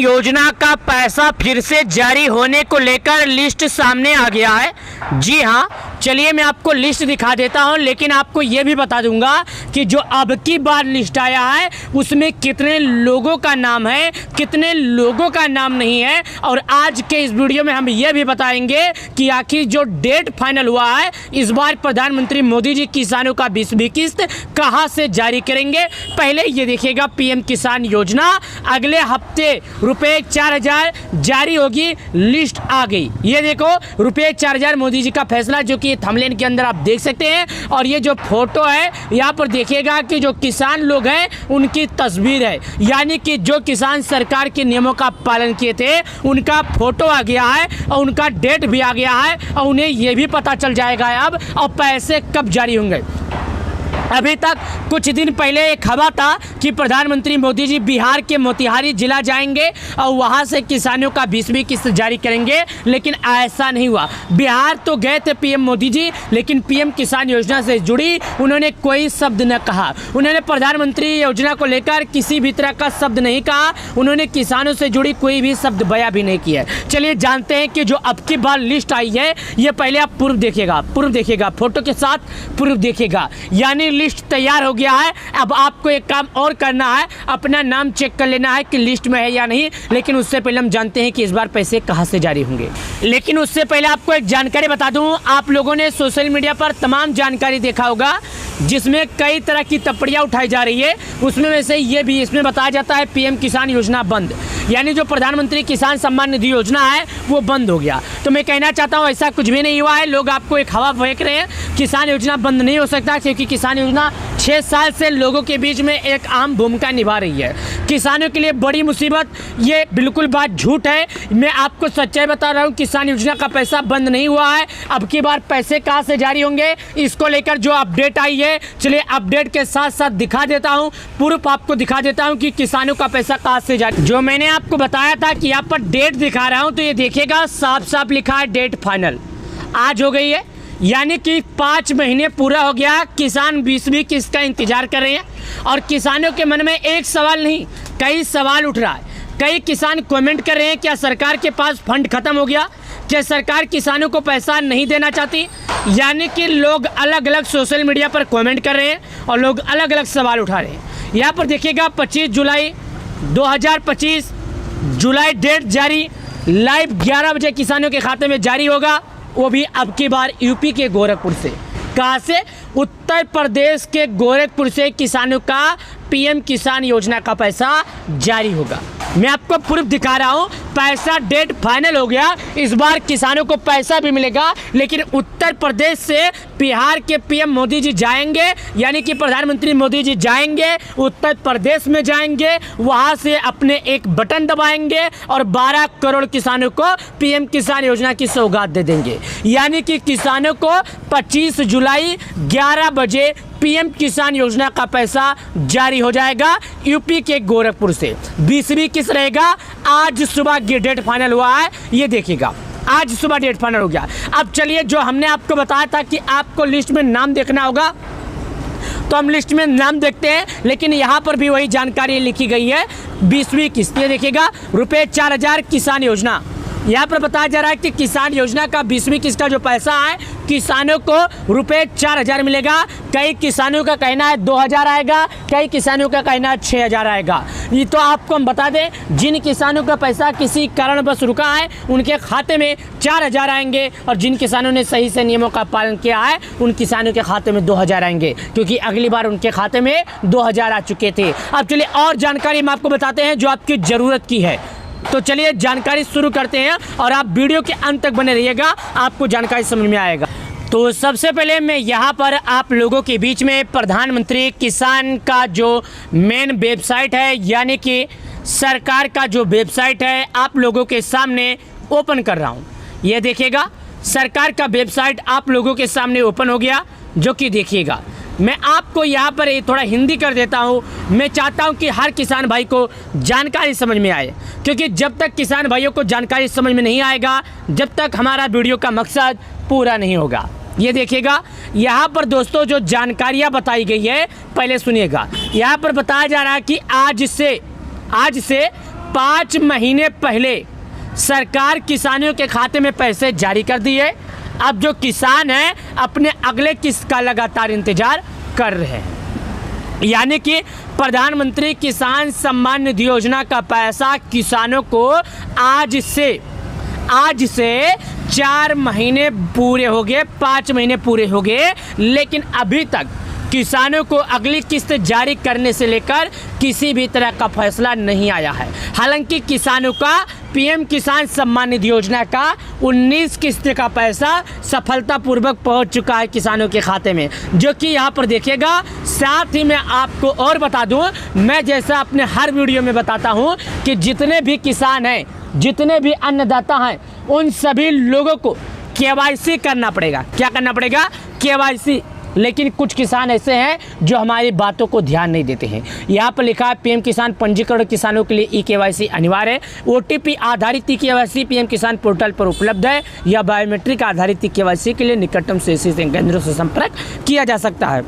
योजना का पैसा फिर से जारी होने को लेकर लिस्ट सामने आ गया है। जी हाँ, चलिए मैं आपको लिस्ट दिखा देता हूं, लेकिन आपको यह भी बता दूंगा कि जो अब की बार लिस्ट आया है उसमें कितने लोगों का नाम है, कितने लोगों का नाम नहीं है। और आज के इस वीडियो में हम यह भी बताएंगे कि आखिर जो डेट फाइनल हुआ है इस बार प्रधानमंत्री मोदी जी किसानों का 20वीं किस्त कहां से जारी करेंगे। पहले ये देखिएगा, पीएम किसान योजना अगले हफ्ते रुपए 4,000 जारी होगी। लिस्ट आ गई, ये देखो रुपए 4,000 मोदी जी का फैसला, जो कि थंबनेल के अंदर आप देख सकते हैं। और ये जो फोटो है यहाँ पर देखिएगा कि जो किसान लोग हैं उनकी तस्वीर है, यानी कि जो किसान सरकार के नियमों का पालन किए थे उनका फोटो आ गया है और उनका डेट भी आ गया है और उन्हें यह भी पता चल जाएगा अब और पैसे कब जारी होंगे। अभी तक कुछ दिन पहले एक खबर था कि प्रधानमंत्री मोदी जी बिहार के मोतिहारी जिला जाएंगे और वहां से किसानों का 20वीं किस्त जारी करेंगे, लेकिन ऐसा नहीं हुआ। बिहार तो गए थे पीएम मोदी जी, लेकिन पीएम किसान योजना से जुड़ी उन्होंने कोई शब्द न कहा। उन्होंने प्रधानमंत्री योजना को लेकर किसी भी तरह का शब्द नहीं कहा। उन्होंने किसानों से जुड़ी कोई भी शब्द बयां भी नहीं किया। चलिए जानते हैं कि जो अब की बार लिस्ट आई है, ये पहले आप पूर्व देखिएगा, फोटो के साथ पूर्व देखिएगा, यानी लिस्ट तैयार हो गया है। अब आपको एक काम और करना है, अपना नाम चेक कर लेना है कि लिस्ट में है या नहीं। लेकिन उससे पहले हम जानते हैं कि इस बार पैसे कहां से जारी होंगे। लेकिन उससे पहले आपको एक जानकारी बता दूं, आप लोगों ने सोशल मीडिया पर तमाम जानकारी देखा होगा जिसमें कई तरह की टिप्पणियां उठाई जा रही है। उसमें वैसे ये भी इसमें बताया जाता है पीएम किसान योजना बंद, यानी जो प्रधानमंत्री किसान सम्मान निधि योजना है वो बंद हो गया। तो मैं कहना चाहता हूँ ऐसा कुछ भी नहीं हुआ है। लोग आपको एक हवा फेंक रहे हैं, किसान योजना बंद नहीं हो सकता, क्योंकि किसान योजना 6 साल से लोगों के बीच में एक अहम भूमिका निभा रही है। किसानों के लिए बड़ी मुसीबत, ये बिल्कुल बात झूठ है। मैं आपको सच्चाई बता रहा हूँ, किसान योजना का पैसा बंद नहीं हुआ है। अब की बार पैसे कहाँ से जारी होंगे, इसको लेकर जो अपडेट आई है, चलिए अपडेट के साथ साथ दिखा देता हूँ, प्रूफ आपको दिखा देता हूँ कि किसानों का पैसा कहाँ से जारी। जो मैंने आपको बताया था कि यहाँ पर डेट दिखा रहा हूँ, तो ये देखिएगा साफ साफ लिखा है डेट फाइनल आज हो गई है, यानी कि 5 महीने पूरा हो गया। किसान 20वीं किस्त का इंतजार कर रहे हैं और किसानों के मन में एक सवाल नहीं, कई सवाल उठ रहा है। कई किसान कमेंट कर रहे हैं, क्या सरकार के पास फंड खत्म हो गया, क्या सरकार किसानों को पैसा नहीं देना चाहती। यानी कि लोग अलग अलग सोशल मीडिया पर कमेंट कर रहे हैं और लोग अलग अलग सवाल उठा रहे हैं। यहाँ पर देखिएगा 25 जुलाई 2025 जुलाई डेट जारी, लाइव 11 बजे किसानों के खाते में जारी होगा, वो भी अब की बार यूपी के गोरखपुर से। कहाँ से? उत्तर प्रदेश के गोरखपुर से किसानों का पीएम किसान योजना का पैसा जारी होगा। मैं आपको प्रूफ दिखा रहा हूँ, पैसा डेट फाइनल हो गया। इस बार किसानों को पैसा भी मिलेगा, लेकिन उत्तर प्रदेश से बिहार के पीएम मोदी जी जाएंगे, यानी कि प्रधानमंत्री मोदी जी जाएंगे, उत्तर प्रदेश में जाएंगे, वहां से अपने एक बटन दबाएंगे और 12 करोड़ किसानों को पीएम किसान योजना की सौगात दे देंगे। यानी कि किसानों को 25 जुलाई 11 बजे पीएम किसान योजना का पैसा जारी हो जाएगा यूपी के गोरखपुर से। 20वीं किस्त रहेगा। आज सुबह डेट फाइनल हुआ है, ये देखिएगा, आज सुबह डेट फाइनल हो गया। अब चलिए, जो हमने आपको बताया था कि आपको लिस्ट में नाम देखना होगा, तो हम लिस्ट में नाम देखते हैं। लेकिन यहाँ पर भी वही जानकारी लिखी गई है, 20वीं किस्त। ये देखिएगा रुपए 4,000 किसान योजना। यहाँ पर बताया जा रहा है कि किसान योजना का 20वीं किस्त का जो पैसा है किसानों को रुपए 4,000 मिलेगा। कई किसानों का कहना है 2,000 आएगा, कई किसानों का कहना है 6,000 आएगा। ये तो आपको हम बता दें, जिन किसानों का पैसा किसी कारणवश रुका है उनके खाते में 4,000 आएंगे, और जिन किसानों ने सही से नियमों का पालन किया है उन किसानों के खाते में 2,000 आएंगे, क्योंकि अगली बार उनके खाते में 2,000 आ चुके थे। अब चलिए और जानकारी हम आपको बताते हैं जो आपकी ज़रूरत की है। तो चलिए जानकारी शुरू करते हैं और आप वीडियो के अंत तक बने रहिएगा, आपको जानकारी समझ में आएगा। तो सबसे पहले मैं यहाँ पर आप लोगों के बीच में प्रधानमंत्री किसान का जो मेन वेबसाइट है, यानी कि सरकार का जो वेबसाइट है, आप लोगों के सामने ओपन कर रहा हूँ। ये देखिएगा, सरकार का वेबसाइट आप लोगों के सामने ओपन हो गया, जो कि देखिएगा मैं आपको यहाँ पर थोड़ा हिंदी कर देता हूँ। मैं चाहता हूँ कि हर किसान भाई को जानकारी समझ में आए, क्योंकि जब तक किसान भाइयों को जानकारी समझ में नहीं आएगा, जब तक हमारा वीडियो का मकसद पूरा नहीं होगा। ये देखिएगा, यहाँ पर दोस्तों जो जानकारियाँ बताई गई है, पहले सुनिएगा। यहाँ पर बताया जा रहा है कि आज से 5 महीने पहले सरकार किसानों के खाते में पैसे जारी कर दिए। अब जो किसान हैं अपने अगले किस्त का लगातार इंतजार कर रहे हैं। यानी कि प्रधानमंत्री किसान सम्मान निधि योजना का पैसा किसानों को आज से 4 महीने पूरे हो गए, 5 महीने पूरे हो गए, लेकिन अभी तक किसानों को अगली किस्त जारी करने से लेकर किसी भी तरह का फैसला नहीं आया है। हालांकि किसानों का पीएम किसान सम्मान निधि योजना का 19 किस्त का पैसा सफलतापूर्वक पहुंच चुका है किसानों के खाते में, जो कि यहां पर देखिएगा। साथ ही मैं आपको और बता दूं, मैं जैसा अपने हर वीडियो में बताता हूं कि जितने भी किसान हैं, जितने भी अन्नदाता हैं, उन सभी लोगों को केवाईसी करना पड़ेगा। क्या करना पड़ेगा? केवाईसी। लेकिन कुछ किसान ऐसे हैं जो हमारी बातों को ध्यान नहीं देते हैं। यहाँ पर लिखा है पीएम किसान पंजीकरण किसानों के लिए ई-केवाईसी अनिवार्य है। ओटीपी आधारित ई-केवाईसी पीएम किसान पोर्टल पर उपलब्ध है। या बायोमेट्रिक आधारित ई-केवाईसी के लिए निकटतम से केंद्रों से संपर्क किया जा सकता है।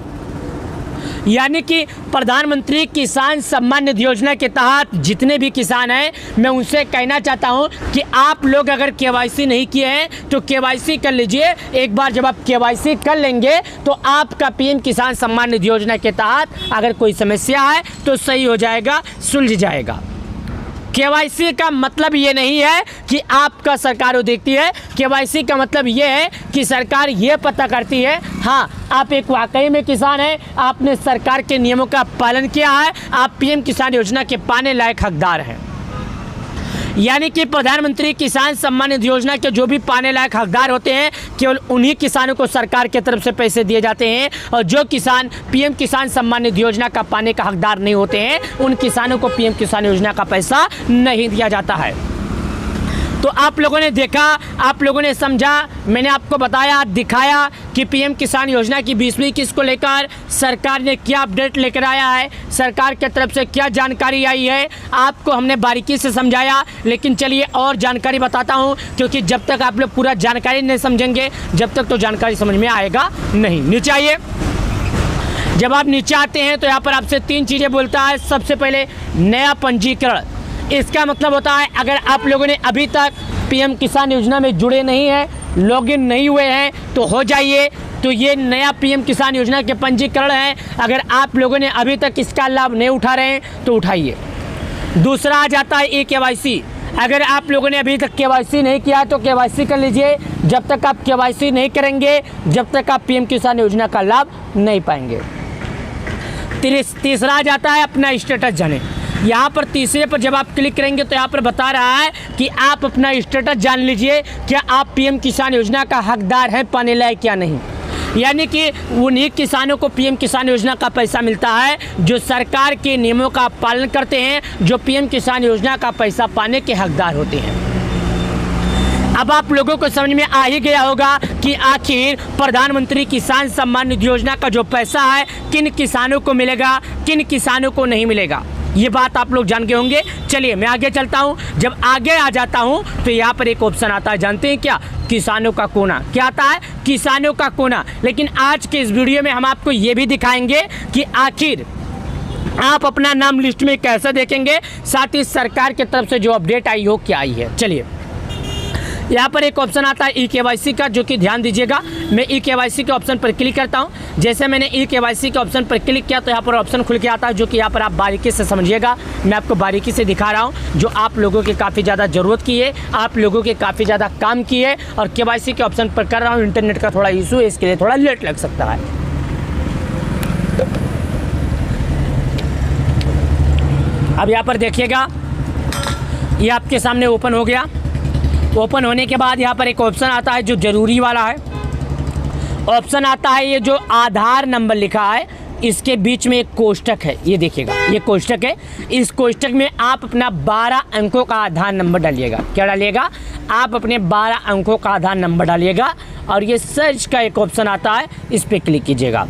यानी कि प्रधानमंत्री किसान सम्मान निधि योजना के तहत जितने भी किसान हैं, मैं उनसे कहना चाहता हूं कि आप लोग अगर केवाईसी नहीं किए हैं तो केवाईसी कर लीजिए। एक बार जब आप केवाईसी कर लेंगे तो आपका पीएम किसान सम्मान निधि योजना के तहत अगर कोई समस्या है तो सही हो जाएगा, सुलझ जाएगा। केवाईसी का मतलब ये नहीं है कि आपका सरकार वो देखती है। केवाईसी का मतलब ये है कि सरकार ये पता करती है, हाँ आप एक वाकई में किसान हैं, आपने सरकार के नियमों का पालन किया है, आप पीएम किसान योजना के पाने लायक हकदार हैं। यानी कि प्रधानमंत्री किसान सम्मान निधि योजना के जो भी पाने लायक हकदार होते हैं, केवल उन्हीं किसानों को सरकार की तरफ से पैसे दिए जाते हैं। और जो किसान पीएम किसान सम्मान निधि योजना का पाने का हकदार नहीं होते हैं, उन किसानों को पीएम किसान योजना का पैसा नहीं दिया जाता है। तो आप लोगों ने देखा, आप लोगों ने समझा, मैंने आपको बताया, दिखाया कि पीएम किसान योजना की 20वीं किस्त को लेकर सरकार ने क्या अपडेट लेकर आया है, सरकार की तरफ से क्या जानकारी आई है, आपको हमने बारीकी से समझाया। लेकिन चलिए और जानकारी बताता हूं, क्योंकि जब तक आप लोग पूरा जानकारी नहीं समझेंगे, जब तक तो जानकारी समझ में आएगा नहीं। नीचे आइए। जब आप नीचे आते हैं तो यहाँ पर आपसे 3 चीज़ें बोलता है। सबसे पहले नया पंजीकरण। इसका मतलब होता है अगर आप लोगों ने अभी तक पीएम किसान योजना में जुड़े नहीं हैं, लॉगिन नहीं हुए हैं, तो हो जाइए। तो ये नया पीएम किसान योजना के पंजीकरण है। अगर आप लोगों ने अभी तक इसका लाभ नहीं उठा रहे हैं तो उठाइए। दूसरा आ जाता है ई-केवाईसी। अगर आप लोगों ने अभी तक केवाईसी नहीं किया तो केवाईसी कर लीजिए। जब तक आप केवाईसी नहीं करेंगे, जब तक आप पीएम किसान योजना का लाभ नहीं पाएंगे। तीसरा आ जाता है अपना स्टेटस जाने। यहाँ पर तीसरे पर जब आप क्लिक करेंगे तो यहाँ पर बता रहा है कि आप अपना स्टेटस जान लीजिए, क्या आप पीएम किसान योजना का हकदार हैं, पाने लायक क्या नहीं। यानी कि उन्हीं किसानों को पीएम किसान योजना का पैसा मिलता है जो सरकार के नियमों का पालन करते हैं, जो पीएम किसान योजना का पैसा पाने के हकदार होते हैं। अब आप लोगों को समझ में आ ही गया होगा कि आखिर प्रधानमंत्री किसान सम्मान निधि योजना का जो पैसा है किन किसानों को मिलेगा, किन किसानों को नहीं मिलेगा। ये बात आप लोग जान गए होंगे। चलिए मैं आगे चलता हूँ। जब आगे आ जाता हूँ तो यहाँ पर एक ऑप्शन आता है, जानते हैं क्या? किसानों का कोना। क्या आता है? किसानों का कोना। लेकिन आज के इस वीडियो में हम आपको ये भी दिखाएंगे कि आखिर आप अपना नाम लिस्ट में कैसे देखेंगे, साथ ही सरकार की तरफ से जो अपडेट आई हो क्या आई है। चलिए यहाँ पर एक ऑप्शन आता है ई-केवाईसी का, जो कि ध्यान दीजिएगा। मैं ई-केवाईसी के ऑप्शन पर क्लिक करता हूँ। जैसे मैंने ई-केवाईसी के ऑप्शन पर क्लिक किया तो यहाँ पर ऑप्शन खुल के आता है, जो कि यहाँ पर आप बारीकी से समझिएगा। मैं आपको बारीकी से दिखा रहा हूँ, जो आप लोगों की काफ़ी ज़्यादा ज़रूरत की है, आप लोगों के काफ़ी ज़्यादा काम की है। और केवाईसी के ऑप्शन पर कर रहा हूँ, इंटरनेट का थोड़ा इशू है, इसके लिए थोड़ा लेट लग सकता है। अब यहाँ पर देखिएगा, ये आपके सामने ओपन हो गया। ओपन होने के बाद यहाँ पर एक ऑप्शन आता है जो ज़रूरी वाला है। ऑप्शन आता है ये जो आधार नंबर लिखा है, इसके बीच में एक कोष्टक है, ये देखिएगा, ये कोष्टक है। इस कोष्टक में आप अपना 12 अंकों का आधार नंबर डालिएगा। क्या डालिएगा? आप अपने 12 अंकों का आधार नंबर डालिएगा। और ये सर्च का एक ऑप्शन आता है, इस पर क्लिक कीजिएगा।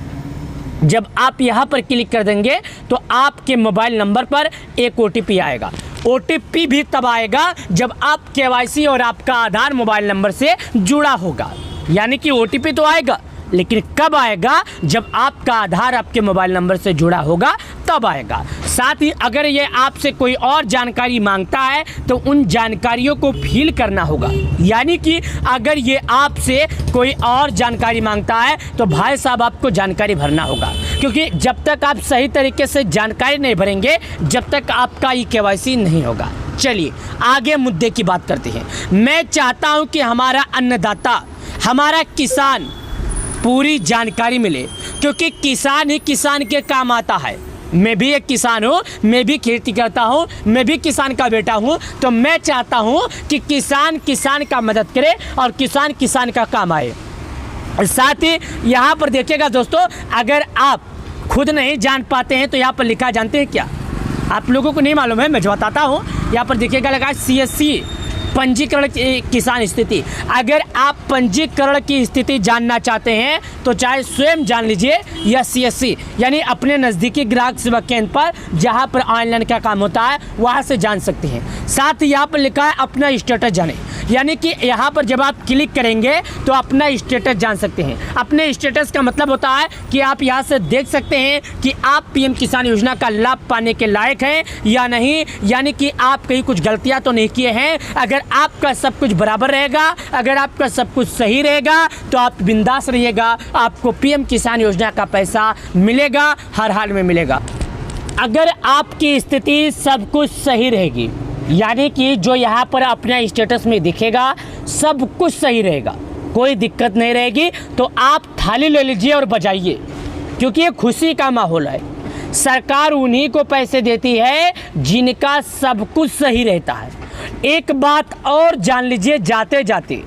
जब आप यहाँ पर क्लिक कर देंगे तो आपके मोबाइल नंबर पर एक OTP आएगा। OTP भी तब आएगा जब आप केवाईसी और आपका आधार मोबाइल नंबर से जुड़ा होगा। यानी कि OTP तो आएगा, लेकिन कब आएगा? जब आपका आधार आपके मोबाइल नंबर से जुड़ा होगा तब आएगा। साथ ही अगर ये आपसे कोई और जानकारी मांगता है तो उन जानकारियों को फिल करना होगा। यानी कि अगर ये आपसे कोई और जानकारी मांगता है तो भाई साहब आपको जानकारी भरना होगा, क्योंकि जब तक आप सही तरीके से जानकारी नहीं भरेंगे जब तक आपका KYC नहीं होगा। चलिए आगे मुद्दे की बात करते हैं। मैं चाहता हूं कि हमारा अन्नदाता, हमारा किसान पूरी जानकारी मिले, क्योंकि किसान ही किसान के काम आता है। मैं भी एक किसान हूँ, मैं भी खेती करता हूँ, मैं भी किसान का बेटा हूँ, तो मैं चाहता हूँ कि किसान किसान का मदद करे और किसान किसान का काम आए। साथ ही यहाँ पर देखिएगा दोस्तों, अगर आप खुद नहीं जान पाते हैं तो यहाँ पर लिखा, जानते हैं क्या? आप लोगों को नहीं मालूम है, मैं जो बताता हूँ। यहाँ पर देखिएगा लगा CSC पंजीकरण की किसान स्थिति। अगर आप पंजीकरण की स्थिति जानना चाहते हैं तो चाहे स्वयं जान लीजिए या CSC यानी अपने नज़दीकी ग्राहक सेवा केंद्र पर जहां पर ऑनलाइन का काम होता है वहां से जान सकते हैं। साथ ही यहाँ पर लिखा है अपना स्टेटस जाने, यानी कि यहाँ पर जब आप क्लिक करेंगे तो अपना स्टेटस जान सकते हैं। अपने स्टेटस का मतलब होता है कि आप यहाँ से देख सकते हैं कि आप PM किसान योजना का लाभ पाने के लायक हैं या नहीं, यानी कि आप कहीं कुछ गलतियाँ तो नहीं किए हैं। अगर आपका सब कुछ बराबर रहेगा, अगर आपका सब कुछ सही रहेगा तो आप बिंदास रहिएगा, आपको PM किसान योजना का पैसा मिलेगा, हर हाल में मिलेगा। अगर आपकी स्थिति सब कुछ सही रहेगी, यानी कि जो यहाँ पर अपने स्टेटस में दिखेगा सब कुछ सही रहेगा, कोई दिक्कत नहीं रहेगी, तो आप थाली ले लीजिए और बजाइए, क्योंकि ये खुशी का माहौल है। सरकार उन्हीं को पैसे देती है जिनका सब कुछ सही रहता है। एक बात और जान लीजिए जाते जाते,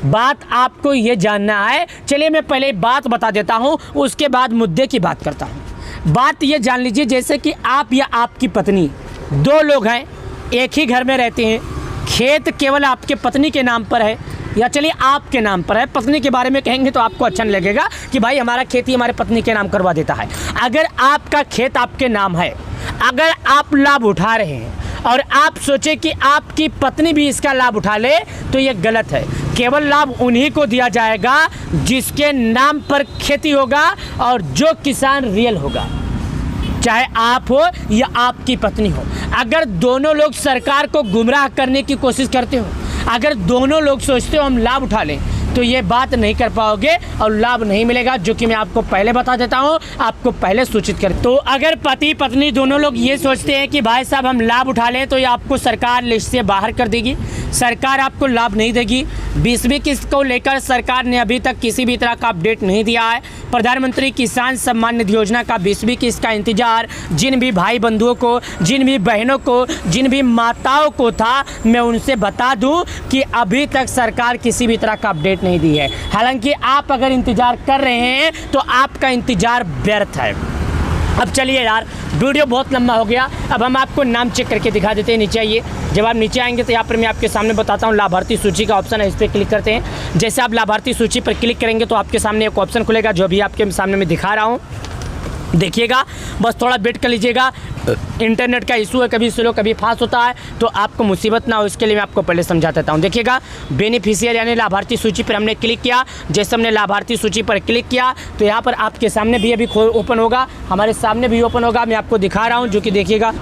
बात आपको ये जानना है। चलिए मैं पहले बात बता देता हूँ, उसके बाद मुद्दे की बात करता हूँ। बात ये जान लीजिए जैसे कि आप या आपकी पत्नी, दो लोग हैं, एक ही घर में रहते हैं, खेत केवल आपके पत्नी के नाम पर है या चलिए आपके नाम पर है। पत्नी के बारे में कहेंगे तो आपको अच्छा नहीं लगेगा कि भाई हमारा खेती हमारे पत्नी के नाम करवा देता है। अगर आपका खेत आपके नाम है, अगर आप लाभ उठा रहे हैं और आप सोचे कि आपकी पत्नी भी इसका लाभ उठा ले तो ये गलत है। केवल लाभ उन्हीं को दिया जाएगा जिसके नाम पर खेती होगा और जो किसान रियल होगा, चाहे आप हो या आपकी पत्नी हो। अगर दोनों लोग सरकार को गुमराह करने की कोशिश करते हो, अगर दोनों लोग सोचते हो हम लाभ उठा लें, तो ये बात नहीं कर पाओगे और लाभ नहीं मिलेगा, जो कि मैं आपको पहले बता देता हूँ, आपको पहले सूचित कर। तो अगर पति पत्नी दोनों लोग ये सोचते हैं कि भाई साहब हम लाभ उठा लें, तो ये आपको सरकार लिस्ट से बाहर कर देगी, सरकार आपको लाभ नहीं देगी। 20वीं किस्त को लेकर सरकार ने अभी तक किसी भी तरह का अपडेट नहीं दिया है। प्रधानमंत्री किसान सम्मान निधि योजना का 20वीं किस्त का इंतजार जिन भी भाई बंधुओं को, जिन भी बहनों को, जिन भी माताओं को था, मैं उनसे बता दूं कि अभी तक सरकार किसी भी तरह का अपडेट नहीं दी है। हालांकि आप अगर इंतजार कर रहे हैं तो आपका इंतजार व्यर्थ है। अब चलिए यार, वीडियो बहुत लंबा हो गया, अब हम आपको नाम चेक करके दिखा देते हैं। नीचे आइए, जब आप नीचे आएंगे तो यहाँ पर मैं आपके सामने बताता हूँ लाभार्थी सूची का ऑप्शन है, इस पर क्लिक करते हैं। जैसे आप लाभार्थी सूची पर क्लिक करेंगे तो आपके सामने एक ऑप्शन खुलेगा जो भी आपके सामने मैं दिखा रहा हूँ। देखिएगा, बस थोड़ा वेट कर लीजिएगा, इंटरनेट का इशू है, कभी स्लो कभी फास्ट होता है, तो आपको मुसीबत ना हो इसके लिए मैं आपको पहले समझा देता हूँ। देखिएगा, बेनिफिशियर यानी लाभार्थी सूची पर हमने क्लिक किया। जैसे हमने लाभार्थी सूची पर क्लिक किया तो यहाँ पर आपके सामने भी अभी ओपन होगा, हमारे सामने भी ओपन होगा, मैं आपको दिखा रहा हूँ, जो कि देखिएगा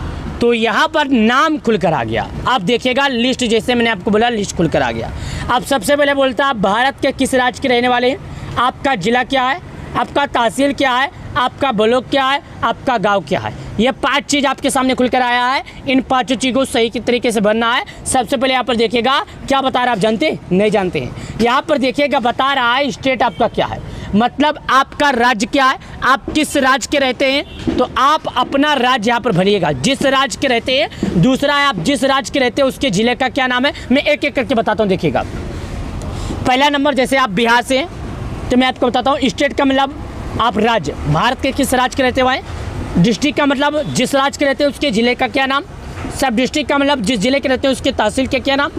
तो यहाँ पर नाम खुलकर आ गया। आप देखिएगा लिस्ट, जैसे मैंने आपको बोला लिस्ट खुलकर आ गया। अब सबसे पहले बोलता है आप भारत के किस राज्य के रहने वाले हैं, आपका ज़िला क्या है, आपका तहसील क्या है, आपका ब्लॉक क्या है, आपका गांव क्या है। ये 5 चीज़ आपके सामने खुलकर आया है। इन 5 चीज़ को सही तरीके से भरना है। सबसे पहले यहाँ पर देखिएगा क्या बता रहा है, आप जानते नहीं जानते हैं। यहाँ पर देखिएगा बता रहा है स्टेट आपका क्या है, मतलब आपका राज्य क्या है, आप किस राज्य के रहते हैं, तो आप अपना राज्य यहाँ पर भरिएगा, जिस राज्य के रहते हैं। दूसरा है आप जिस राज्य के रहते हैं उसके ज़िले का क्या नाम है, मैं एक एक करके बताता हूँ। देखिएगा, पहला नंबर जैसे आप बिहार से हैं तो मैं आपको बताता हूँ स्टेट का मतलब आप राज्य, भारत के किस राज्य के रहते हुए हैं। डिस्ट्रिक्ट का मतलब जिस राज्य के रहते हैं उसके ज़िले का क्या नाम। सब डिस्ट्रिक्ट का मतलब जिस ज़िले के रहते हैं उसके तहसील के क्या नाम।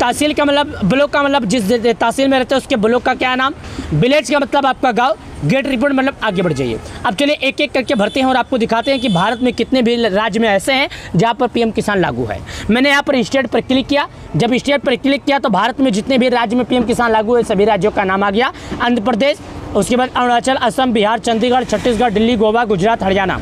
तहसील का मतलब, ब्लॉक का मतलब जिस तहसील में रहते हैं उसके ब्लॉक का क्या नाम। विलेज का मतलब आपका गांव। गेट रिपोर्ट मतलब आगे बढ़ जाइए। अब चलिए एक एक करके भरते हैं और आपको दिखाते हैं कि भारत में कितने भी राज्य में ऐसे हैं जहाँ पर PM किसान लागू है। मैंने यहाँ पर स्टेट पर क्लिक किया, जब स्टेट पर क्लिक किया तो भारत में जितने भी राज्य में PM किसान लागू है सभी राज्यों का नाम आ गया। आंध्र प्रदेश, उसके बाद अरुणाचल, असम, बिहार, चंडीगढ़, छत्तीसगढ़, दिल्ली, गोवा, गुजरात, हरियाणा।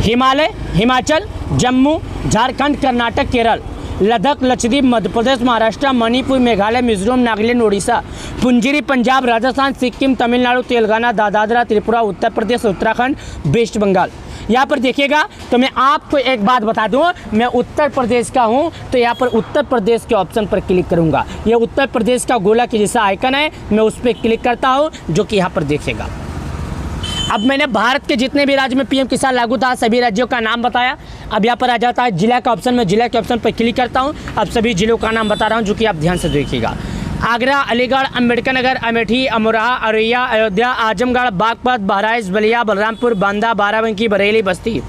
हिमालय, हिमाचल, जम्मू, झारखंड, कर्नाटक, केरल, लद्दाख, लक्षद्वीप, मध्य प्रदेश, महाराष्ट्र, मणिपुर, मेघालय, मिजोरम, नागालैंड, उड़ीसा, पुंजीरी, पंजाब, राजस्थान, सिक्किम, तमिलनाडु, तेलंगाना, दादरा, त्रिपुरा, उत्तर प्रदेश, उत्तराखंड, वेस्ट बंगाल। यहाँ पर देखिएगा तो मैं आपको एक बात बता दूं, मैं उत्तर प्रदेश का हूँ, तो यहाँ पर उत्तर प्रदेश के ऑप्शन पर क्लिक करूँगा। ये उत्तर प्रदेश का गोला के जैसा आइकन है, मैं उस पर क्लिक करता हूँ, जो कि यहाँ पर देखिएगा। अब मैंने भारत के जितने भी राज्य में पीएम किसान लागू था सभी राज्यों का नाम बताया। अब यहाँ पर आ जाता है जिला का ऑप्शन, में जिला के ऑप्शन पर क्लिक करता हूँ। अब सभी जिलों का नाम बता रहा हूँ, जो कि आप ध्यान से देखिएगा। आगरा, अलीगढ़, अम्बेडकर नगर, अमेठी, अमरोहा, औरैया, अयोध्या, आजमगढ़, बागपत, बहराइच, बलिया, बलरामपुर, बांदा, बाराबंकी, बरेली, बस्ती,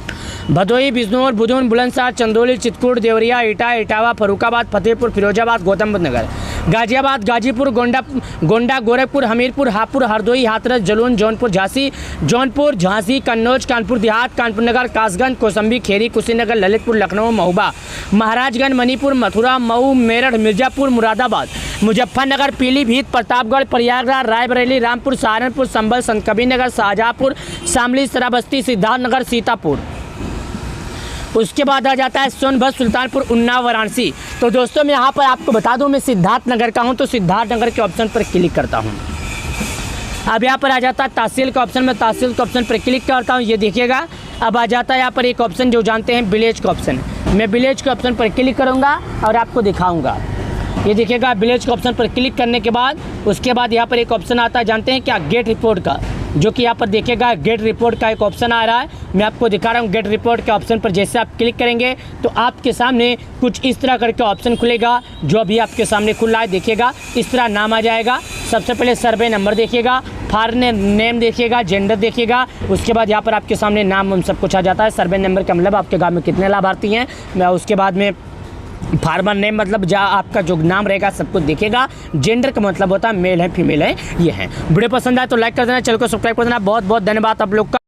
भदोही, बिजनौर, बुधन, बुलंदशहर, चंदौली, चित्रकूट, देवरिया, एटा, इटावा, फर्रुखाबाद, फतेहपुर, फिरोजाबाद, गौतम बुद्ध नगर, गाजियाबाद, गाजीपुर, गोंडा, गोरखपुर, हमीरपुर, हापुड़, हरदोई, हाथरस, जलून, जौनपुर, झांसी, कन्नौज, कानपुर देहात, कानपुर नगर, कासगंज, कौसंबी, खेरी, कुशीनगर, ललितपुर, लखनऊ, महोबा, महाराजगंज, मणिपुर, मथुरा, मऊ, मेरठ, मिर्जापुर, मुरादाबाद, मुजफ्फरनगर, पीलीभीत, प्रतापगढ़, प्रयागराज, रायबरेली, रामपुर, सहारनपुर, संभल, संतकबीरनगर, शाहजहाँपुर, शामली, श्रावस्ती, सिद्धार्थनगर, सीतापुर। उसके बाद आ जाता है सोनभद्र, सुल्तानपुर, उन्नाव, वाराणसी। तो दोस्तों मैं यहाँ पर आपको बता दूँ, मैं सिद्धार्थनगर का हूँ, तो सिद्धार्थनगर के ऑप्शन पर क्लिक करता हूँ। अब यहाँ पर आ जाता है तहसील का ऑप्शन, में तहसील के ऑप्शन पर क्लिक करता हूँ। ये देखिएगा अब आ जाता है यहाँ पर एक ऑप्शन जो जानते हैं विलेज का ऑप्शन। मैं विलेज के ऑप्शन पर क्लिक करूँगा और आपको दिखाऊँगा। ये देखिएगा विलेज के ऑप्शन पर क्लिक करने के बाद उसके बाद यहाँ पर एक ऑप्शन आता है, जानते हैं क्या, गेट रिपोर्ट का, जो कि यहाँ पर देखिएगा गेट रिपोर्ट का एक ऑप्शन आ रहा है। मैं आपको दिखा रहा हूँ। गेट रिपोर्ट के ऑप्शन पर जैसे आप क्लिक करेंगे तो आपके सामने कुछ इस तरह करके ऑप्शन खुलेगा, जो अभी आपके सामने खुल रहा है। देखिएगा इस तरह नाम आ जाएगा। सबसे पहले सर्वे नंबर देखिएगा, फार्मर नेम देखिएगा, जेंडर देखिएगा। उसके बाद यहाँ पर आपके सामने नाम सब कुछ आ जाता है। सर्वे नंबर का मतलब आपके गाँव में कितने लाभार्थी हैं, मैं उसके बाद में फार्मर नेम मतलब जहाँ आपका जो नाम रहेगा सब कुछ देखेगा। जेंडर का मतलब होता है मेल है फीमेल है, ये है। वीडियो पसंद आए तो लाइक कर देना, चैनल को सब्सक्राइब कर देना। बहुत बहुत धन्यवाद आप लोग का।